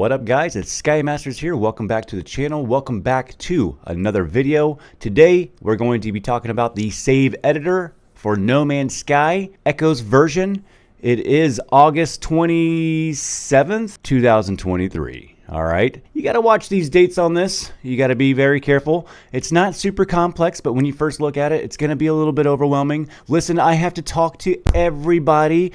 What up, guys? It's Sky Masters here. Welcome back to the channel. Welcome back to another video. Today we're going to be talking about the save editor for No Man's Sky Echoes version. It is August 27th, 2023. All right, you got to watch these dates on this. You got to be very careful. It's not super complex, but when you first look at it, it's going to be a little bit overwhelming. Listen, I have to talk to everybody,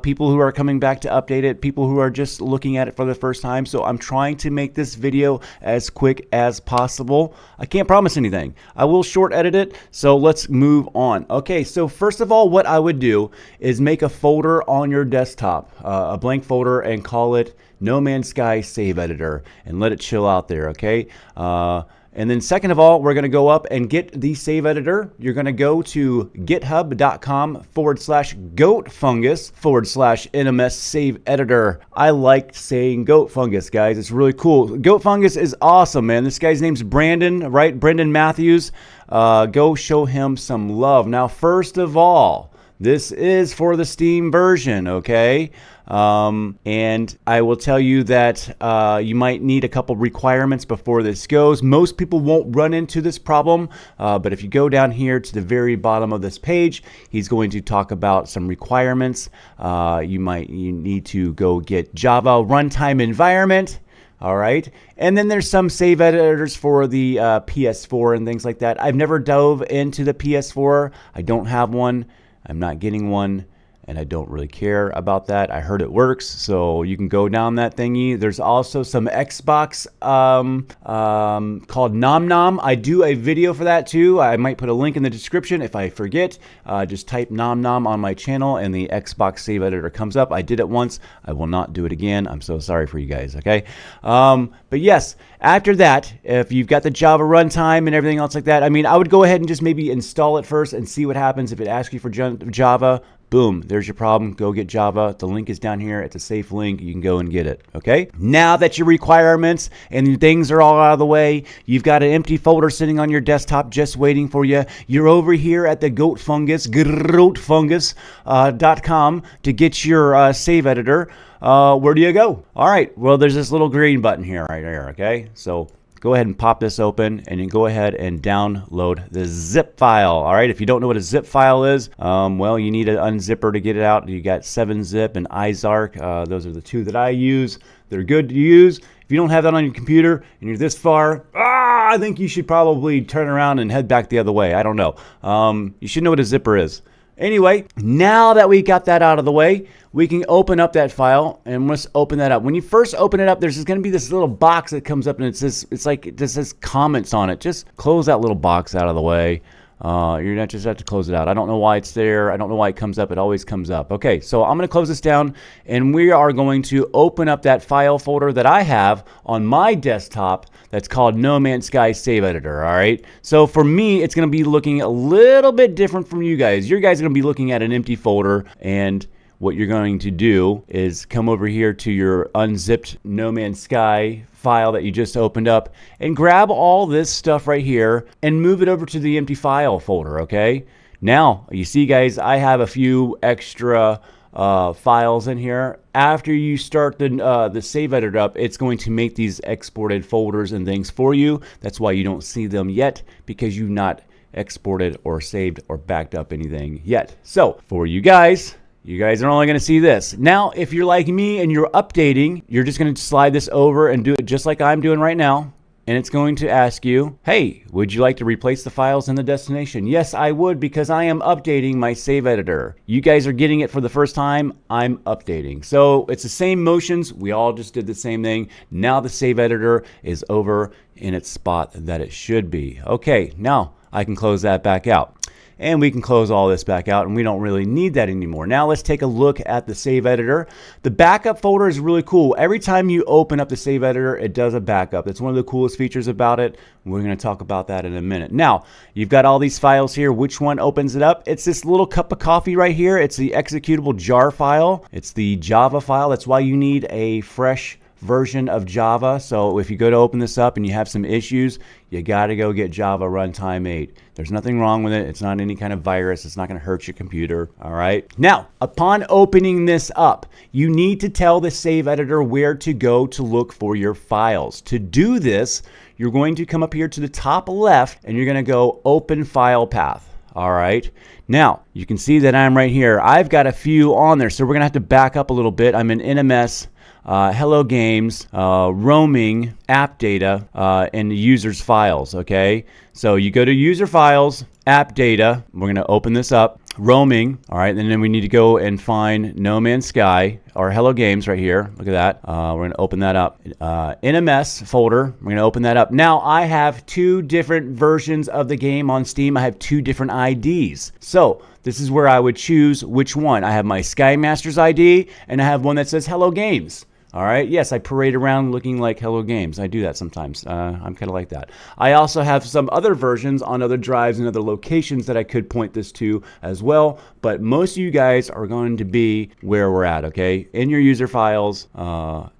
people who are coming back to update it, people who are just looking at it for the first time. So I'm trying to make this video as quick as possible. I can't promise anything. I will short edit it. So let's move on. Okay, so first of all, what I would do is make a folder on your desktop, a blank folder, and call it No Man's Sky Save Editor, and let it chill out there, okay? And then second of all, we're going to go up and get the save editor. You're going to go to github.com/goatfungus/NMS save editor. I like saying goat fungus, guys. It's really cool. Goat fungus is awesome, man. This guy's name's Brandon, right? Brendan Matthews. Go show him some love. Now, first of all, this is for the Steam version, okay? And I will tell you that you might need a couple requirements before this goes. Most people won't run into this problem, but if you go down here to the very bottom of this page, he's going to talk about some requirements. You need to go get Java runtime environment. All right, and then there's some save editors for the PS4 and things like that. I've never dove into the PS4. I don't have one. I'm not getting one, and I don't really care about that. I heard it works, so you can go down that thingy. There's also some Xbox called Nom Nom. I do a video for that too. I might put a link in the description. If I forget, just type Nom Nom on my channel and the Xbox save editor comes up. I did it once. I will not do it again. I'm so sorry for you guys, okay? But yes, after that, if you've got the Java runtime and everything else like that, I mean, I would go ahead and just maybe install it first and see what happens. If it asks you for Java, boom, there's your problem. Go get Java. The link is down here. It's a safe link. You can go and get it, okay? Now that your requirements and things are all out of the way, you've got an empty folder sitting on your desktop just waiting for you. You're over here at the goatfungus.com to get your save editor. Where do you go? All right, well, there's this little green button here, right here, okay? So go ahead and pop this open, and then go ahead and download the zip file. All right, if you don't know what a zip file is, well, you need an unzipper to get it out. You got 7-zip and iZark. Those are the two that I use. They're good to use. If you don't have that on your computer and you're this far, I think you should probably turn around and head back the other way. I don't know. You should know what a zipper is. Anyway, now that we got that out of the way, we can open up that file, and let's open that up. When you first open it up, there's going to be this little box that comes up, and it says comments on it. Just close that little box out of the way. You're not just have to close it out. I don't know why it's there. I don't know why it comes up. It always comes up. Okay, so I'm going to close this down, and we are going to open up that file folder that I have on my desktop that's called No Man's Sky Save Editor, all right? So for me, it's going to be looking a little bit different from you guys. You guys are going to be looking at an empty folder, and what you're going to do is come over here to your unzipped No Man's Sky file that you just opened up and grab all this stuff right here and move it over to the empty file folder, okay? Now, you see, guys, I have a few extra files in here. After you start the save editor up, it's going to make these exported folders and things for you. That's why you don't see them yet, because you've not exported or saved or backed up anything yet. So for you guys are only going to see this. Now, if you're like me and you're updating, you're just going to slide this over and do it just like I'm doing right now. And it's going to ask you, hey, would you like to replace the files in the destination? Yes, I would, because I am updating my save editor. You guys are getting it for the first time. I'm updating. So it's the same motions. We all just did the same thing. Now the save editor is over in its spot that it should be. Okay, now I can close that back out. And we can close all this back out, and we don't really need that anymore. Now let's take a look at the save editor. The backup folder is really cool. Every time you open up the save editor, it does a backup. That's one of the coolest features about it. We're going to talk about that in a minute. Now, you've got all these files here. Which one opens it up? It's this little cup of coffee right here. It's the executable jar file. It's the Java file. That's why you need a fresh version of Java. So if you go to open this up and you have some issues, you got to go get Java Runtime 8. There's nothing wrong with it. It's not any kind of virus. It's not going to hurt your computer. All right. Now, upon opening this up, you need to tell the save editor where to go to look for your files. To do this, you're going to come up here to the top left and you're going to go open file path. All right. Now, you can see that I'm right here. I've got a few on there, so we're going to have to back up a little bit. I'm in NMS. Hello Games, roaming, app data, and users files, okay? So you go to user files, app data, we're gonna open this up, roaming, all right, and then we need to go and find No Man's Sky, or Hello Games right here, look at that. We're gonna open that up. NMS folder, we're gonna open that up. Now I have two different versions of the game on Steam. I have two different IDs. So this is where I would choose which one. I have my Sky Masters ID, and I have one that says Hello Games. All right. Yes, I parade around looking like Hello Games. I do that sometimes. I'm kind of like that. I also have some other versions on other drives and other locations that I could point this to as well. But most of you guys are going to be where we're at, okay? In your user files,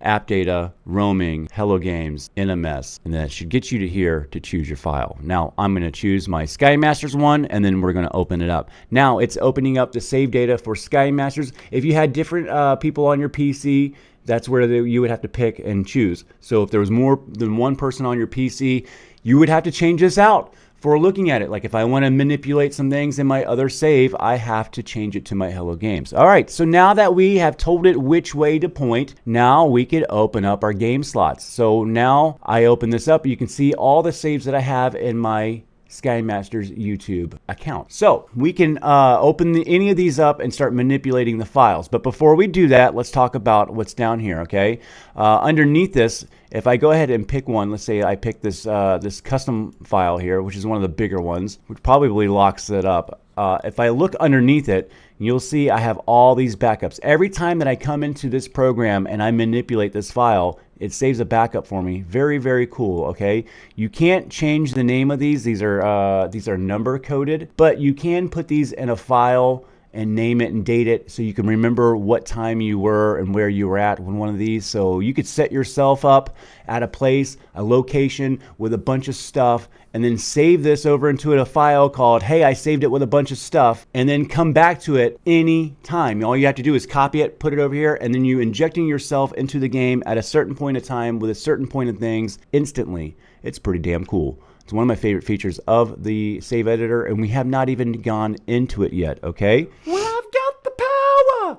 app data, roaming, Hello Games, NMS, and that should get you to here to choose your file. Now, I'm going to choose my Sky Masters one, and then we're going to open it up. Now, it's opening up the save data for Sky Masters. If you had different people on your PC, that's where you would have to pick and choose. So if there was more than one person on your PC, you would have to change this out for looking at it. Like if I want to manipulate some things in my other save, I have to change it to my Hello Games. All right, so now that we have told it which way to point, now we could open up our game slots. So now I open this up, you can see all the saves that I have in my Sky Masters YouTube account. So we can open any of these up and start manipulating the files. But before we do that, let's talk about what's down here, okay? Underneath this, if I go ahead and pick one, let's say I pick this, this custom file here, which is one of the bigger ones, which probably locks it up. If I look underneath it, you'll see I have all these backups. Every time that I come into this program and I manipulate this file, it saves a backup for me. Very, very cool, okay? You can't change the name of these. These are number coded, but you can put these in a file and name it and date it so you can remember what time you were and where you were at when one of these. So you could set yourself up at a place, a location with a bunch of stuff, and then save this over into a file called, hey, I saved it with a bunch of stuff, and then come back to it any time. All you have to do is copy it, put it over here, and then you injecting yourself into the game at a certain point of time with a certain point of things instantly. It's pretty damn cool. It's one of my favorite features of the save editor, and we have not even gone into it yet, okay? Well, I've got the power!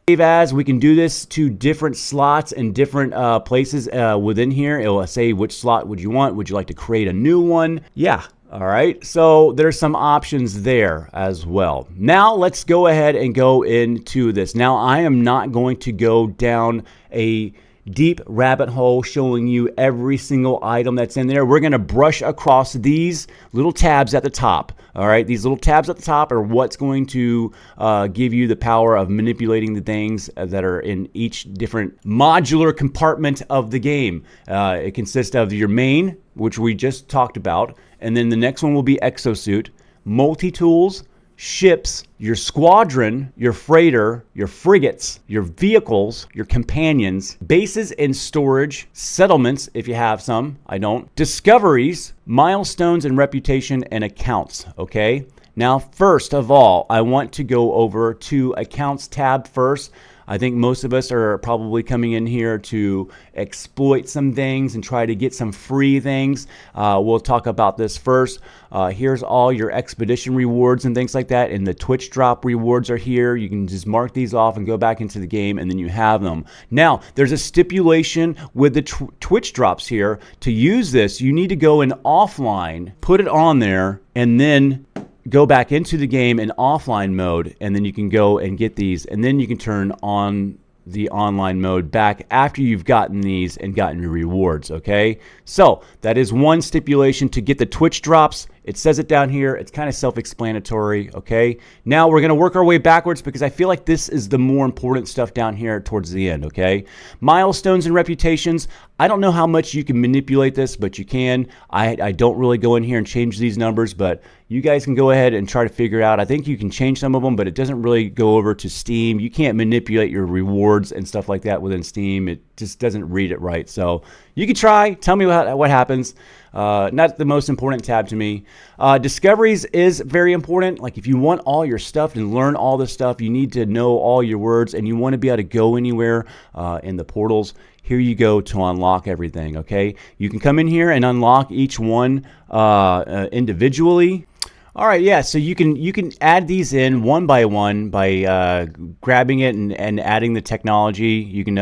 Save as, we can do this to different slots and different places within here. It will say which slot would you want. Would you like to create a new one? Yeah. All right. So there's some options there as well. Now let's go ahead and go into this. Now I am not going to go down a deep rabbit hole showing you every single item that's in there. We're going to brush across these little tabs at the top. All right, these little tabs at the top are what's going to give you the power of manipulating the things that are in each different modular compartment of the game. It consists of your main, which we just talked about, and then the next one will be exosuit, multi-tools, ships, your squadron, your freighter, your frigates, your vehicles, your companions, bases and storage, settlements if you have some, I don't, discoveries, milestones and reputation, and accounts, okay? Now, first of all, I want to go over to accounts tab first. I think most of us are probably coming in here to exploit some things and try to get some free things. We'll talk about this first. Here's all your expedition rewards and things like that, and the Twitch drop rewards are here. You can just mark these off and go back into the game, and then you have them. Now, there's a stipulation with the Twitch drops here. To use this, you need to go in offline, put it on there, and then go back into the game in offline mode, and then you can go and get these, and then you can turn on the online mode back after you've gotten these and gotten your rewards, okay? So that is one stipulation to get the Twitch drops. It says it down here. It's kind of self-explanatory, okay? Now we're going to work our way backwards because I feel like this is the more important stuff down here towards the end, okay? Milestones and reputations. I don't know how much you can manipulate this, but you can. I don't really go in here and change these numbers, but you guys can go ahead and try to figure out. I think you can change some of them, but it doesn't really go over to Steam. You can't manipulate your rewards and stuff like that within Steam. It just doesn't read it right. So you can try. Tell me what happens. Not the most important tab to me. Discoveries is very important. Like if you want all your stuff and learn all this stuff, you need to know all your words and you want to be able to go anywhere in the portals. Here you go to unlock everything, okay? You can come in here and unlock each one individually. All right, yeah, so you can add these in one by one by grabbing it and adding the technology. You can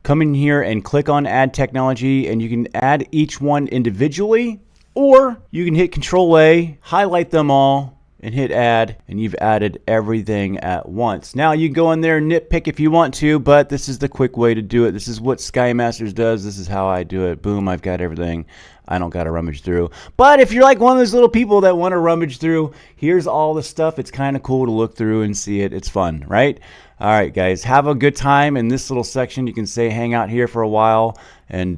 come in here and click on add technology and you can add each one individually, or you can hit Control A, highlight them all, and hit add, and you've added everything at once. Now you can go in there and nitpick if you want to, but this is the quick way to do it. This is what Sky Masters does. This is how I do it. Boom, I've got everything. I don't got to rummage through. But if you're like one of those little people that want to rummage through, here's all the stuff. It's kind of cool to look through and see it. It's fun, right? All right, guys, have a good time in this little section. You can say hang out here for a while and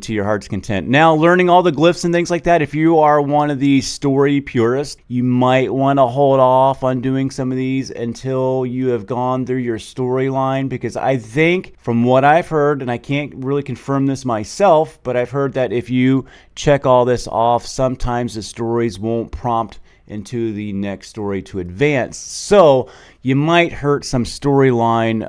to your heart's content. Now, learning all the glyphs and things like that, if you are one of these story purists, you might want to hold off on doing some of these until you have gone through your storyline, because I think from what I've heard, and I can't really confirm this myself, but I've heard that if you check all this off, sometimes the stories won't prompt into the next story to advance. So you might hurt some storyline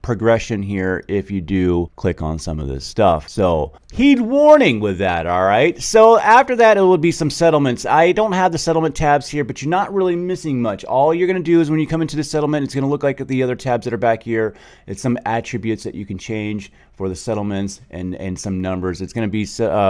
progression here if you do click on some of this stuff. So heed warning with that, all right? So after that, it will be some settlements. I don't have the settlement tabs here, but you're not really missing much. All you're going to do is when you come into the settlement, it's going to look like the other tabs that are back here. It's some attributes that you can change for the settlements and some numbers. It's going to be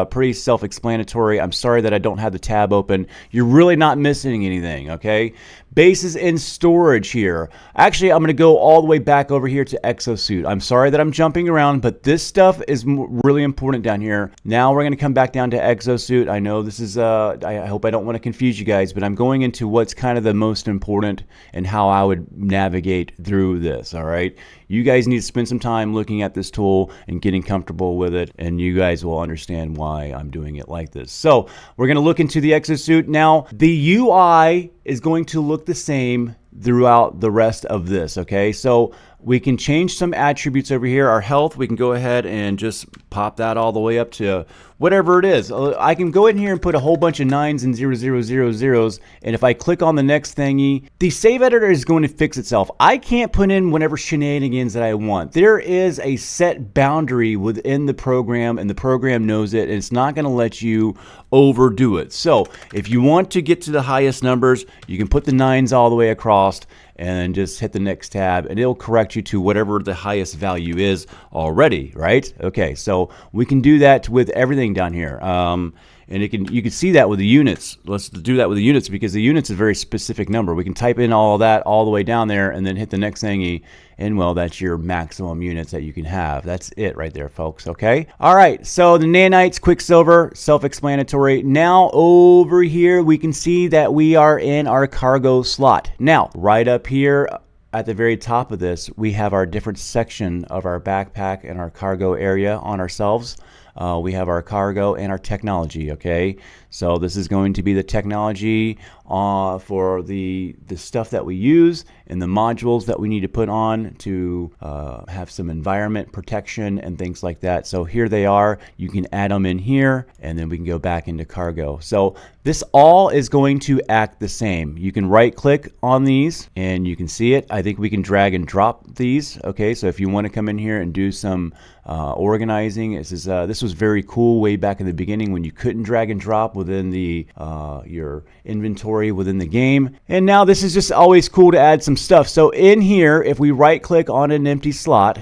pretty self-explanatory. I'm sorry that I don't have the tab open. You're really not missing anything, okay? Bases in storage here. Actually, I'm going to go all the way back over here to Exosuit. I'm sorry that I'm jumping around, but this stuff is really important down here. Now we're going to come back down to Exosuit. I know this is, I hope I don't want to confuse you guys, but I'm going into what's kind of the most important and how I would navigate through this, all right? You guys need to spend some time looking at this tool and getting comfortable with it, and you guys will understand why I'm doing it like this. So we're going to look into the Exosuit. Now, the UI is going to look the same throughout the rest of this, okay? So we can change some attributes over here. Our health, we can go ahead and just pop that all the way up to whatever it is. I can go in here and put a whole bunch of 9s and 0, and if I click on the next thingy, the save editor is going to fix itself. I can't put in whatever shenanigans that I want. There is a set boundary within the program, and the program knows it, and it's not going to let you overdo it. So if you want to get to the highest numbers, you can put the 9s all the way across and just hit the next tab, and it'll correct you to whatever the highest value is already, right? Okay, so we can do that with everything down here. And you can see that with the units. Let's do that with the units, because the units is a very specific number. We can type in all of that all the way down there and then hit the next thingy, and well, that's your maximum units that you can have. That's it right there, folks, okay? All right, so the nanites, quicksilver, self-explanatory. Now over here, we can see that we are in our cargo slot. Now, right up here at the very top of this, we have our different section of our backpack and our cargo area on ourselves. We have our cargo and our technology, okay? So this is going to be the technology for the stuff that we use and the modules that we need to put on to have some environment protection and things like that. So here they are. You can add them in here, and then we can go back into cargo. So this all is going to act the same. You can right click on these and you can see it. I think we can drag and drop these, okay? So if you want to come in here and do some organizing, this was very cool way back in the beginning when you couldn't drag and drop within the your inventory within the game. And now this is just always cool to add some stuff. So in here, if we right click on an empty slot,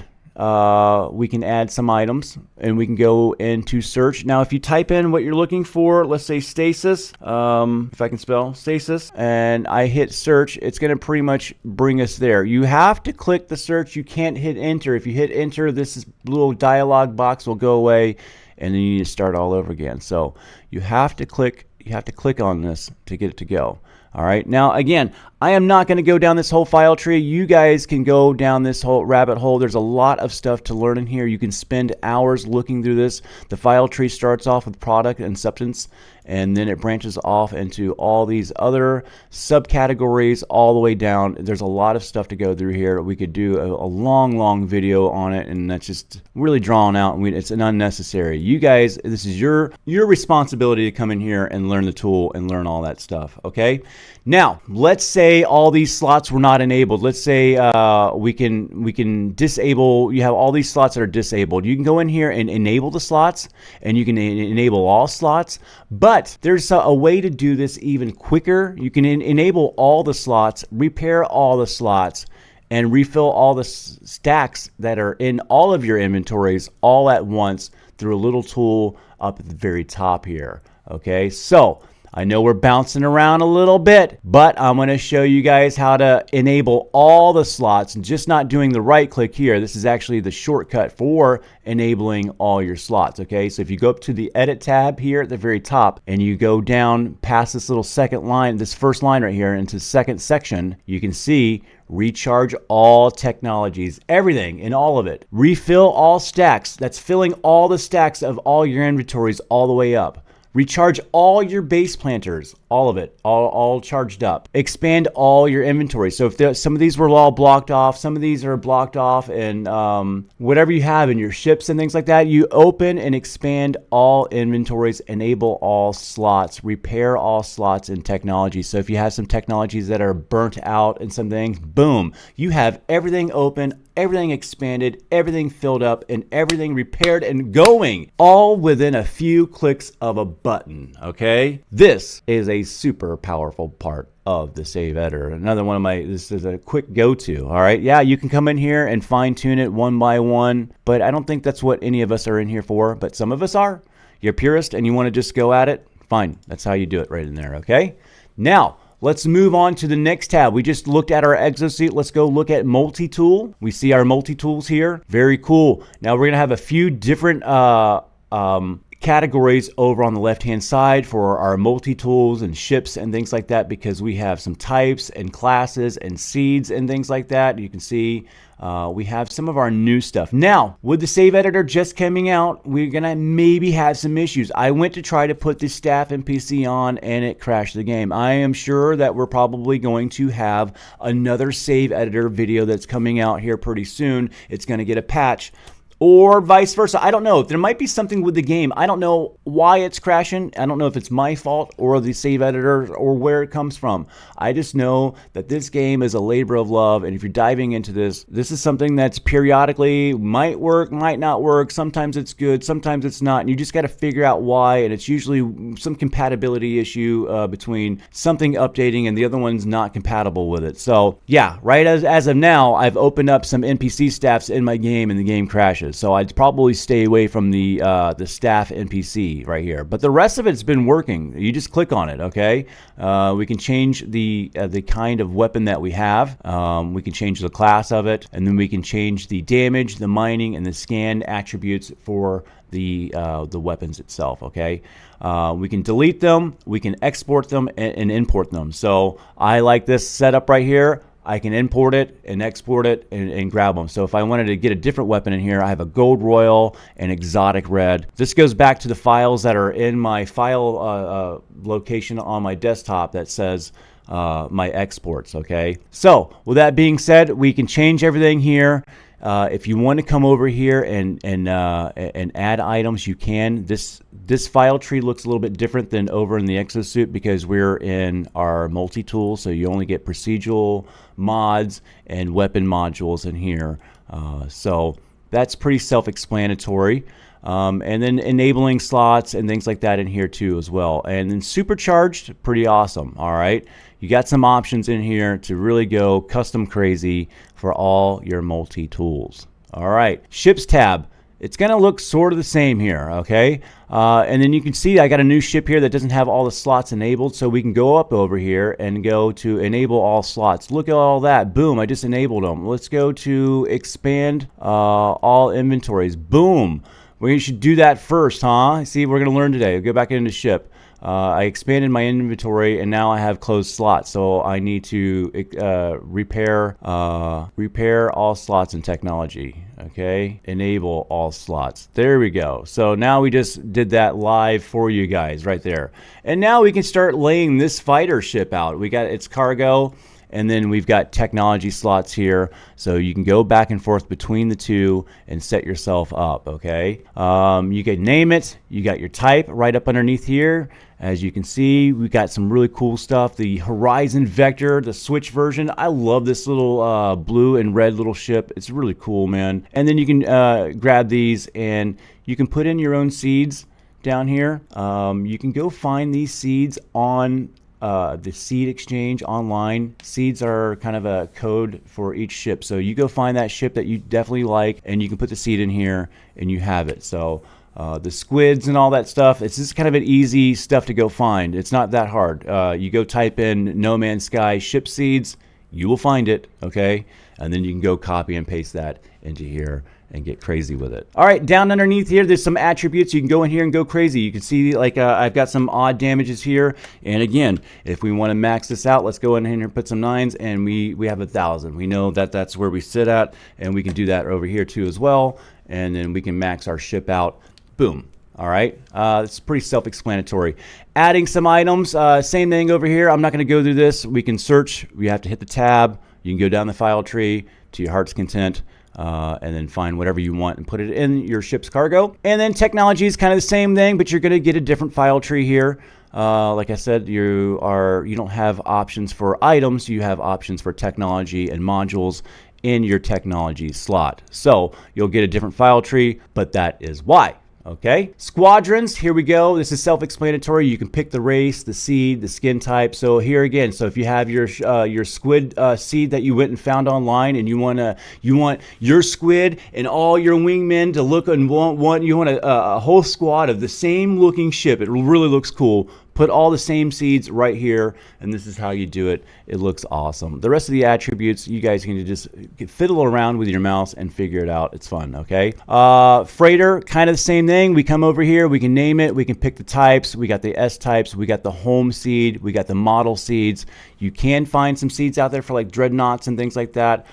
we can add some items, and we can go into search. Now if you type in what you're looking for, let's say stasis, if I can spell stasis, and I hit search, it's going to pretty much bring us there. You have to click the search. You can't hit enter. If you hit enter, this little dialog box will go away, and then you need to start all over again. So you have to click You have to click on this to get it to go. All right, now again, I am not going to go down this whole file tree. You guys can go down this whole rabbit hole. There's a lot of stuff to learn in here. You can spend hours looking through this. The file tree starts off with product and substance, and then it branches off into all these other subcategories all the way down. There's a lot of stuff to go through here. We could do a long video on it, and that's just really drawn out, and it's an unnecessary. You guys, this is your responsibility to come in here and learn the tool and learn all that stuff, okay? Now, let's say all these slots were not enabled. Let's say we can disable, you have all these slots that are disabled. You can go in here and enable the slots, and you can enable all slots, but there's a way to do this even quicker. You can enable all the slots, repair all the slots, and refill all the stacks that are in all of your inventories all at once through a little tool up at the very top here. Okay, so I know we're bouncing around a little bit, but I'm going to show you guys how to enable all the slots, and just not doing the right click here. This is actually the shortcut for enabling all your slots. Okay, so if you go up to the edit tab here at the very top and you go down past this little second line, this first line right here into second section, you can see recharge all technologies, everything in all of it. Refill all stacks. That's filling all the stacks of all your inventories all the way up. Recharge all your base planters, all of it, all charged up. Expand all your inventory. So if some of these were all blocked off, some of these are blocked off, and whatever you have in your ships and things like that, you open and expand all inventories, enable all slots, repair all slots in technology. So if you have some technologies that are burnt out and some things, boom, you have everything open, everything expanded, everything filled up, and everything repaired and going, all within a few clicks of a button, okay? This is a super powerful part of the save editor. Another one of this is a quick go-to, all right? Yeah, you can come in here and fine-tune it one by one, but I don't think that's what any of us are in here for, but some of us are. You're a purist and you want to just go at it, fine. That's how you do it right in there, okay? Now, let's move on to the next tab. We just looked at our exosuit. Let's go look at multi-tool. We see our multi-tools here. Very cool. Now we're going to have a few different categories over on the left-hand side for our multi-tools and ships and things like that, because we have some types and classes and seeds and things like that. You can see we have some of our new stuff. Now, with the save editor just coming out, we're gonna maybe have some issues. I went to try to put the staff NPC on and it crashed the game. I am sure that we're probably going to have another save editor video that's coming out here pretty soon. It's gonna get a patch, or vice versa. I don't know. There might be something with the game. I don't know why it's crashing. I don't know if it's my fault or the save editor or where it comes from. I just know that this game is a labor of love, and if you're diving into this, this is something that's periodically might work, might not work. Sometimes it's good, sometimes it's not, and you just got to figure out why, and it's usually some compatibility issue between something updating and the other one's not compatible with it. So yeah, right as of now, I've opened up some NPC staffs in my game and the game crashes. So I'd probably stay away from the staff NPC right here. But the rest of it's been working. You just click on it, okay? We can change the kind of weapon that we have. We can change the class of it, and then we can change the damage, the mining, and the scan attributes for the weapons itself, okay? We can delete them, we can export them, and import them. So I like this setup right here. I can import it and export it and grab them. So if I wanted to get a different weapon in here, I have a gold royal and exotic red. This goes back to the files that are in my file location on my desktop that says my exports, okay? So with that being said, we can change everything here. If you want to come over here and add items, you can. This file tree looks a little bit different than over in the exosuit because we're in our multi-tool, so you only get procedural mods and weapon modules in here. So that's pretty self-explanatory. And then enabling slots and things like that in here too as well. And then supercharged, pretty awesome. All right, you got some options in here to really go custom crazy for all your multi-tools. All right, ships tab. It's going to look sort of the same here, okay? And then you can see I got a new ship here that doesn't have all the slots enabled, so we can go up over here and go to enable all slots. Look at all that. Boom, I just enabled them. Let's go to expand all inventories. Boom. We should do that first, huh? See, we're going to learn today. We'll go back into ship. I expanded my inventory, and now I have closed slots. So I need to repair all slots in technology. Okay, enable all slots. There we go. So now we just did that live for you guys right there. And now we can start laying this fighter ship out. We got its cargo. And then we've got technology slots here, so you can go back and forth between the two and set yourself up, okay? You can name it. You got your type right up underneath here. As you can see, we got some really cool stuff. The Horizon Vector, the Switch version. I love this little blue and red little ship. It's really cool, man. And then you can grab these and you can put in your own seeds down here. You can go find these seeds on the seed exchange online. Seeds are kind of a code for each ship, so you go find that ship that you definitely like and you can put the seed in here and you have it. So the squids and all that stuff, it's just kind of an easy stuff to go find. It's not that hard. You go type in No Man's Sky ship seeds, you will find it, okay? And then you can go copy and paste that into here and get crazy with it. All right, down underneath here, there's some attributes. You can go in here and go crazy. You can see like I've got some odd damages here. And again, if we want to max this out, let's go in here and put some 9s, and we have 1,000. We know that that's where we sit at, and we can do that over here too as well. And then we can max our ship out. Boom. All right, it's pretty self-explanatory. Adding some items, same thing over here. I'm not going to go through this. We can search. We have to hit the tab. You can go down the file tree to your heart's content. And then find whatever you want and put it in your ship's cargo. And then technology is kind of the same thing, but you're going to get a different file tree here. Like I said, you don't have options for items. You have options for technology and modules in your technology slot. So you'll get a different file tree, but that is why. Okay, squadrons, here we go. This is self-explanatory. You can pick the race, the seed, the skin type. So here again, so if you have your squid seed that you went and found online, and you want your squid and all your wingmen to look and you want a whole squad of the same looking ship. It really looks cool. Put all the same seeds right here, and this is how you do it. It looks awesome. The rest of the attributes, you guys can just fiddle around with your mouse and figure it out. It's fun, okay? Freighter, kind of the same thing. We come over here, we can name it, we can pick the types. We got the S types, we got the home seed, we got the model seeds. You can find some seeds out there for like dreadnoughts and things like that.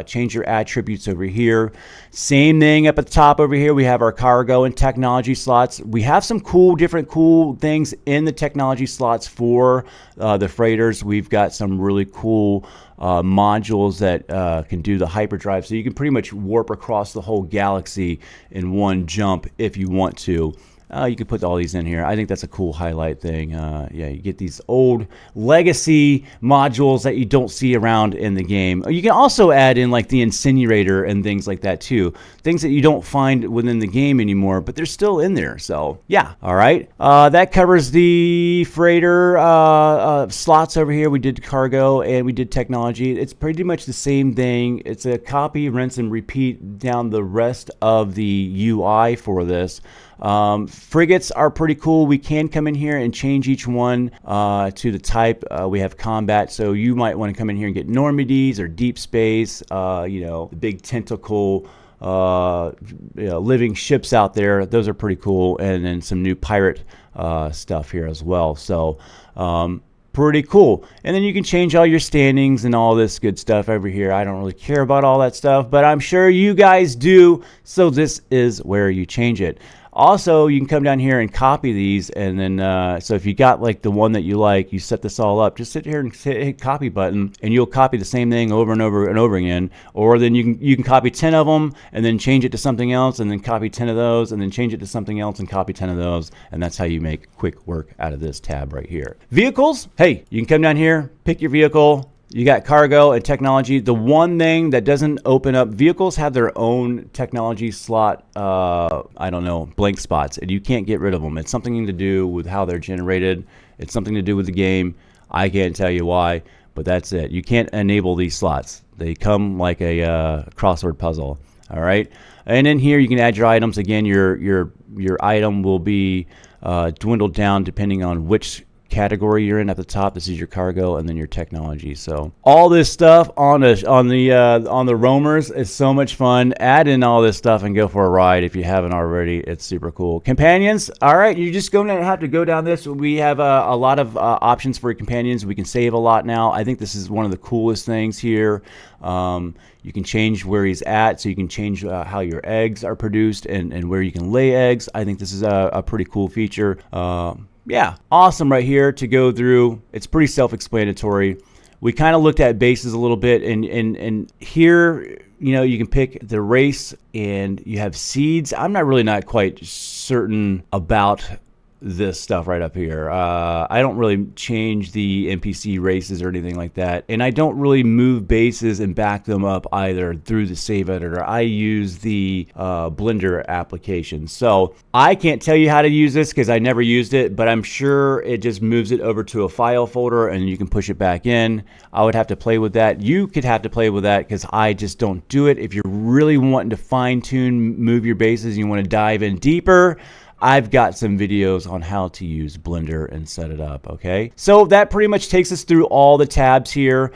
Change your attributes over here. Same thing up at the top over here. We have our cargo and technology slots. We have some different cool things in the technology slots for the freighters. We've got some really cool modules that can do the hyperdrive, so you can pretty much warp across the whole galaxy in one jump if you want to. You can put all these in here. I think that's a cool highlight thing. Yeah, you get these old legacy modules that you don't see around in the game. You can also add in like the incinerator and things like that too. Things that you don't find within the game anymore, but they're still in there. So yeah, all right. That covers the freighter slots over here. We did cargo and we did technology. It's pretty much the same thing. It's a copy, rinse, and repeat down the rest of the UI for this. Frigates are pretty cool. We can come in here and change each one to the type. We have combat, so you might want to come in here and get Normandies or deep space, the big tentacle living ships out there. Those are pretty cool. And then some new pirate stuff here as well. So pretty cool. And then you can change all your standings and all this good stuff over here. I don't really care about all that stuff, but I'm sure you guys do. So this is where you change it. Also, you can come down here and copy these, and then so if you got like the one that you like, you set this all up. Just sit here and hit copy button, and you'll copy the same thing over and over and over again. Or then you can copy 10 of them and then change it to something else, and then copy 10 of those, and then change it to something else and copy 10 of those. And that's how you make quick work out of this tab right here. Vehicles, hey, you can come down here, pick your vehicle. You got cargo and technology. The one thing that doesn't open up, vehicles have their own technology slot, blank spots, and you can't get rid of them. It's something to do with how they're generated. It's something to do with the game. I can't tell you why, but that's it. You can't enable these slots. They come like a crossword puzzle. All right. And in here, you can add your items. Again, your item will be dwindled down depending on which category you're in at the top. This is your cargo, and then your technology. So all this stuff on the roamers is so much fun. Add in all this stuff and go for a ride if you haven't already. It's super cool. Companions. All right, you're just going to have to go down this. We have a lot of options for companions. We can save a lot now. I think this is one of the coolest things here. You can change where he's at, so you can change how your eggs are produced and where you can lay eggs. I think this is a pretty cool feature. Yeah, awesome right here to go through. It's pretty self-explanatory. We kind of looked at bases a little bit, and here, you know, you can pick the race, and you have seeds. I'm not quite certain about this stuff right up here. I don't really change the NPC races or anything like that, and I don't really move bases and back them up either through the save editor. I use the Blender application, so I can't tell you how to use this because I never used it, but I'm sure it just moves it over to a file folder and you can push it back in. I would have to play with that. You could have to play with that because I just don't do it. If you're really wanting to fine-tune, move your bases, you want to dive in deeper, I've got some videos on how to use Blender and set it up, okay? So that pretty much takes us through all the tabs here.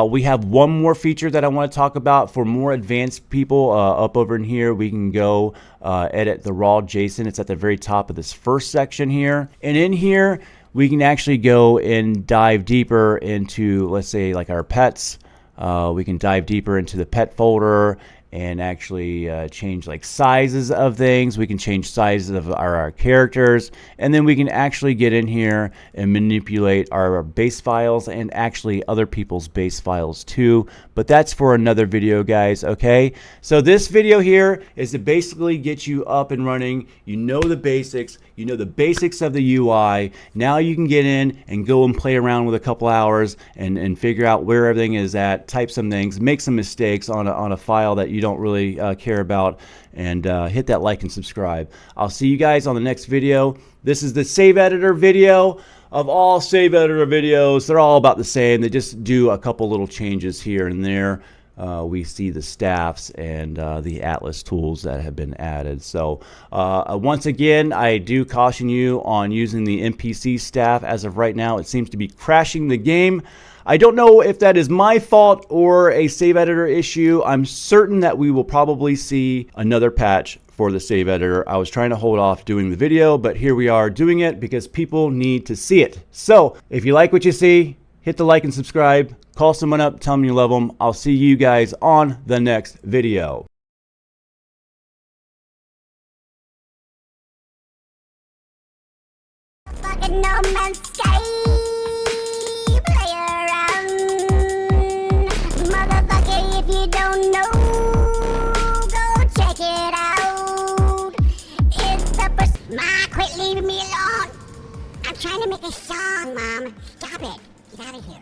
We have one more feature that I want to talk about for more advanced people. Up over in here, we can go edit the raw JSON. It's at the very top of this first section here. And in here, we can actually go and dive deeper into, let's say, like our pets. We can dive deeper into the pet folder and actually change like sizes of things. We can change sizes of our characters, and then we can actually get in here and manipulate our base files and actually other people's base files too. But that's for another video, guys, okay? So this video here is to basically get you up and running. You know the basics. You know the basics of the UI. Now you can get in and go and play around with a couple hours and figure out where everything is at, type some things, make some mistakes on a file that you don't really care about, and hit that like and subscribe. I'll see you guys on the next video. This is the save editor video of all save editor videos. They're all about the same. They just do a couple little changes here and there. We see the staffs and the Atlas tools that have been added. So once again, I do caution you on using the NPC staff. As of right now, it seems to be crashing the game. I don't know if that is my fault or a save editor issue. I'm certain that we will probably see another patch for the save editor. I was trying to hold off doing the video, but here we are doing it because people need to see it. So if you like what you see, hit the like and subscribe. Call someone up, tell them you love them. I'll see you guys on the next video. Fucking No Man's Sky. Play around. Motherfucker, if you don't know, go check it out. It's the Ma, quit leaving me alone. I'm trying to make a song, Mom. Stop it. Get out of here.